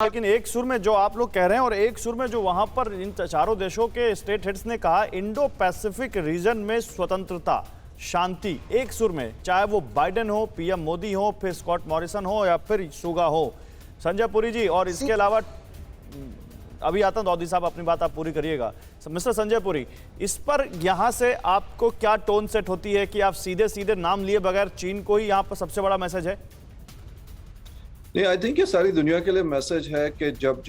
लेकिन एक सुर में जो आप लोग कह रहे हैं और एक सुर में जो वहां पर इन चारों देशों के स्टेट हेड्स ने कहा, इंडो पैसिफिक रीजन में स्वतंत्रता, शांति, एक सुर में, चाहे वो बाइडेन हो, पीएम मोदी हो, फिर स्कॉट मॉरिसन हो या फिर सुगा हो। संजय पुरी जी, और इसके अलावा अभी आता हूं दाऊदी साहब, अपनी बात आप पूरी करिएगा। मिस्टर संजय पुरी, इस पर यहां से आपको क्या टोन सेट होती है कि आप सीधे सीधे नाम लिए बगैर चीन को ही यहां पर सबसे बड़ा मैसेज है? नहीं, आई थिंक ये सारी दुनिया के लिए मैसेज है कि जब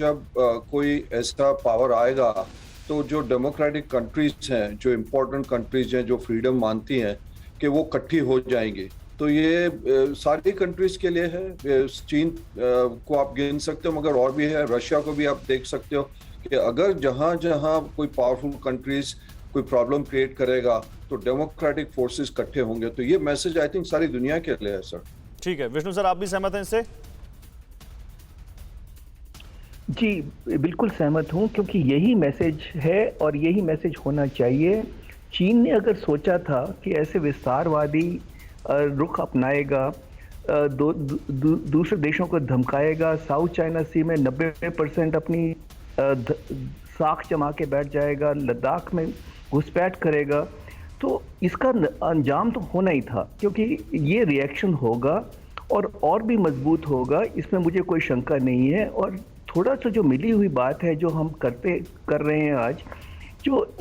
कोई ऐसा पावर आएगा तो जो डेमोक्रेटिक कंट्रीज हैं, जो इम्पोर्टेंट कंट्रीज हैं, जो फ्रीडम मानती हैं, कि वो इकट्ठी हो जाएंगी। तो ये सारी कंट्रीज के लिए है। चीन को आप गिन सकते हो, मगर और भी है। रशिया को भी आप देख सकते हो कि अगर जहां जहां कोई पावरफुल कंट्रीज कोई प्रॉब्लम क्रिएट करेगा तो डेमोक्रेटिक फोर्सेस इकट्ठे होंगे। तो ये मैसेज आई थिंक सारी दुनिया के लिए है सर। ठीक है, विष्णु सर, आप भी सहमत हैं इससे? जी बिल्कुल सहमत हूं, क्योंकि यही मैसेज है और यही मैसेज होना चाहिए। चीन ने अगर सोचा था कि ऐसे विस्तारवादी रुख अपनाएगा, दूसरे देशों को धमकाएगा, साउथ चाइना सी में 90% अपनी साख जमा के बैठ जाएगा, लद्दाख में घुसपैठ करेगा, तो इसका अंजाम तो होना ही था, क्योंकि ये रिएक्शन होगा और भी मजबूत होगा, इसमें मुझे कोई शंका नहीं है। और थोड़ा सा जो मिली हुई बात है जो हम कर रहे हैं आज, जो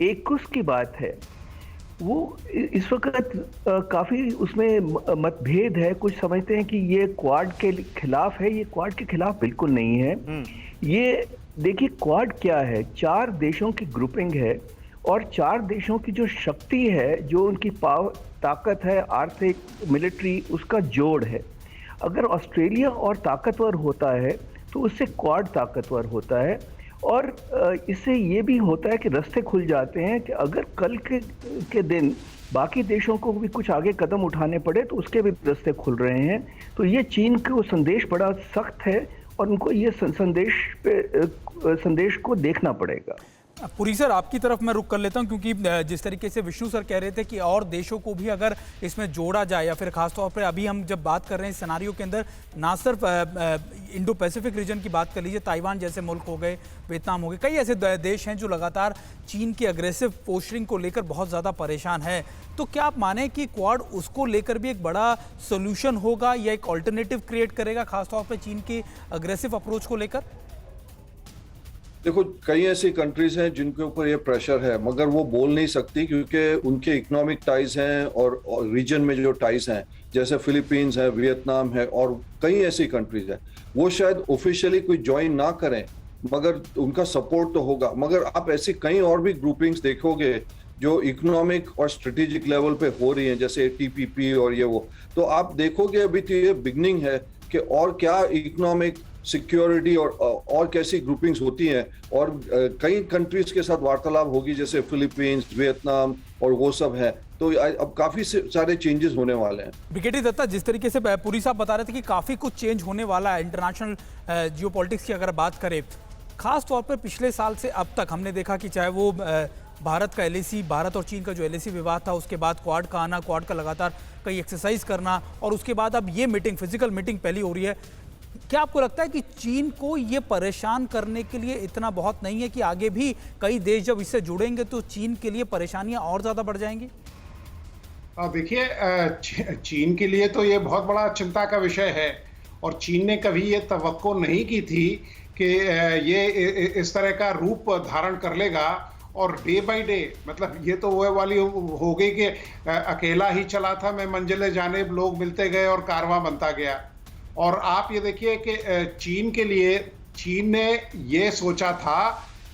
AUKUS की बात है, वो इस वक्त काफ़ी उसमें मतभेद है। कुछ समझते हैं कि ये क्वाड के खिलाफ है, ये क्वाड के खिलाफ बिल्कुल नहीं है। ये देखिए, क्वाड क्या है? 4 देशों की ग्रुपिंग है और 4 देशों की जो शक्ति है, जो उनकी ताकत है, आर्थिक, मिलिट्री, उसका जोड़ है। अगर ऑस्ट्रेलिया और ताकतवर होता है तो उससे क्वाड ताकतवर होता है, और इससे ये भी होता है कि रास्ते खुल जाते हैं कि अगर कल के दिन बाकी देशों को भी कुछ आगे कदम उठाने पड़े तो उसके भी रास्ते खुल रहे हैं। तो ये चीन को संदेश बड़ा सख्त है और उनको ये संदेश को देखना पड़ेगा। पुरी सर, आपकी तरफ मैं रुक कर लेता हूं, क्योंकि जिस तरीके से विष्णु सर कह रहे थे कि और देशों को भी अगर इसमें जोड़ा जाए, या फिर खासतौर पर अभी हम जब बात कर रहे हैं सिनारियो के अंदर, ना सिर्फ इंडो पैसिफिक रीजन की बात कर लीजिए, ताइवान जैसे मुल्क हो गए, वियतनाम हो गए, कई ऐसे देश हैं जो लगातार चीन की अग्रेसिव पोस्चरिंग को लेकर बहुत ज़्यादा परेशान है। तो क्या आप माने कि क्वाड उसको लेकर भी एक बड़ा सोल्यूशन होगा या एक ऑल्टरनेटिव क्रिएट करेगा, खासतौर पर चीन की अग्रेसिव अप्रोच को लेकर? देखो, कई ऐसी कंट्रीज हैं जिनके ऊपर ये प्रेशर है, मगर वो बोल नहीं सकती क्योंकि उनके इकोनॉमिक टाइज हैं और रीजन में जो टाइज हैं, जैसे फिलीपींस है, वियतनाम है और कई ऐसी कंट्रीज हैं, वो शायद ऑफिशियली कोई ज्वाइन ना करें, मगर उनका सपोर्ट तो होगा। मगर आप ऐसी कई और भी ग्रुपिंग्स देखोगे जो इकोनॉमिक और स्ट्रेटेजिक लेवल पे हो रही हैं, जैसे TPP और ये वो, तो आप देखोगे अभी तो ये बिगनिंग है कि और क्या इकोनॉमिक, सिक्योरिटी और कैसी ग्रुपिंग्स होती हैं, और कई कंट्रीज के साथ वार्तालाप होगी, जैसे फिलीपींस, वियतनाम और वो सब है। तो अब काफी सारे चेंजेस होने वाले हैं। ब्रिगेडियर दत्ता, जिस तरीके से पुरी साहब बता रहे थे कि काफी कुछ चेंज होने वाला है इंटरनेशनल जियोपॉलिटिक्स की अगर बात करें, खास तौर पर पिछले साल से अब तक हमने देखा कि चाहे वो भारत का LAC, भारत और चीन का जो LAC विवाद था, उसके बाद क्वाड का आना, क्वाड का लगातार कई एक्सरसाइज करना, और उसके बाद अब ये मीटिंग, फिजिकल मीटिंग पहली हो रही है। क्या आपको लगता है कि चीन को ये परेशान करने के लिए इतना बहुत नहीं है कि आगे भी कई देश जब इससे जुड़ेंगे तो चीन के लिए परेशानियां और ज्यादा बढ़ जाएंगी? देखिए, चीन के लिए तो ये बहुत बड़ा चिंता का विषय है, और चीन ने कभी ये तवक्को नहीं की थी कि ये इस तरह का रूप धारण कर लेगा। और डे बाय डे, मतलब ये तो वो वाली हो गई कि अकेला ही चला था, मैं मंजिले जानिब, लोग मिलते गए और कारवां बनता गया। और आप ये देखिए कि चीन के लिए, चीन ने ये सोचा था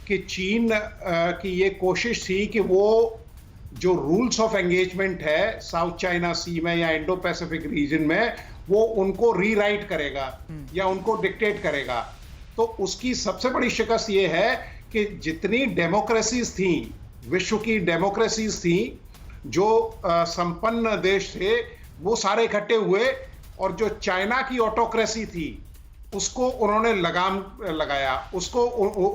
कि चीन की ये कोशिश थी कि वो जो रूल्स ऑफ एंगेजमेंट है साउथ चाइना सी में या इंडो पैसिफिक रीजन में, वो उनको रीराइट करेगा या उनको डिक्टेट करेगा। तो उसकी सबसे बड़ी शिकस्त ये है कि जितनी डेमोक्रेसीज थी, विश्व की डेमोक्रेसीज थी, जो संपन्न देश थे, वो सारे इकट्ठे हुए, और जो चाइना की ऑटोक्रेसी थी उसको उन्होंने लगाम लगाया, उसको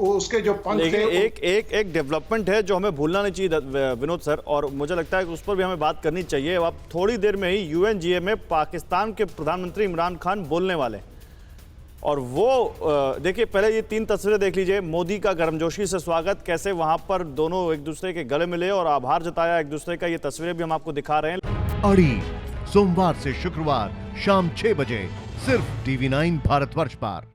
उसके जो पंख थे। देखिए एक डेवलपमेंट है जो हमें भूलना नहीं चाहिए विनोद सर, और मुझे लगता है कि उस पर भी हमें बात करनी चाहिए। अब थोड़ी देर में ही यूएनजीए में पाकिस्तान के प्रधानमंत्री इमरान खान बोलने वाले, और वो देखिए पहले ये 3 तस्वीरें देख लीजिए। मोदी का गर्मजोशी से स्वागत, कैसे वहां पर दोनों एक दूसरे के गले मिले और आभार जताया एक दूसरे का, ये तस्वीरें भी हम आपको दिखा रहे हैं। अड़ी सोमवार से शुक्रवार शाम 6 बजे सिर्फ TV9 भारतवर्ष पर।